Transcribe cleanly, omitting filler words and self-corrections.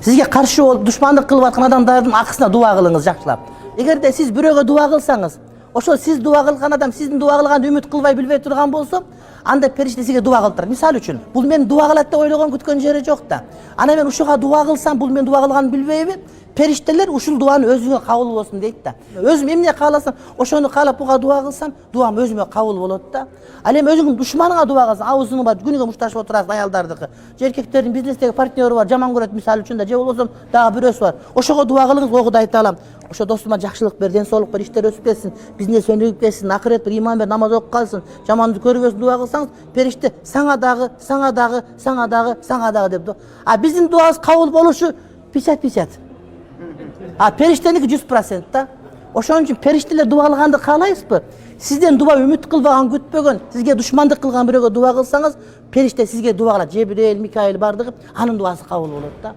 Sizge karşı olup düşmanlık kılıp atkan adamdardын akısına dua kılыңыз жакшылап. Эгерде сиз бирөөгө дуа кылсаңыз, ошол сиз дуа кылган адам сиздин дуа кылганды үмүт кылбай билбей турган болсо, анда периште сизге дуа кылып турат. Мисалы үчүн, бул мен дуа кылат деп ойлогон күткөн жери жок да. Ана мен ушуга дуа кылсам, бул мен дуа кылганын билбейби? Периштелер ушул дуаны өзүңө кабыл болсун дейт да. Өзүм эмне кааласам, ошону каалап буга дуа кылсам, дуам өзүмө кабыл болот да. Ал эми өзүңдүн душманыңа дуа кылсаң, абысыңы бар, күнүгө мушташ отурасың аялдардыкы. Же эркектердин бизнестеги партнеры бар, жаман көрөт мисалы үчүн да, же болбосо дагы бирөөсү бар. Ошого дуа кылыңыз, ого да айта алам. Ошо досума жакшылык бер, ден соолук бер, иштер өсүп кетсин, бизнес өнүгүп кетсин, акырет бер, иман бер, намаз окуп калсын, жаманды көрбөсүн дуа кылсаңыз, периште саңа дагы деп. А биздин дуабыз кабыл болушу 50-50. А периштеники 100% да. Ошон үчүн периштелер дуа кылганды каалайсызбы? Сизден дуа үмүт кылбаган, күтпөгөн, сизге душмандык кылган бирөөгө дуа кылсаңыз, периште сизге дуа кылат. Жебирейил, Микаил бардыгы, анын дуасы кабыл болот да.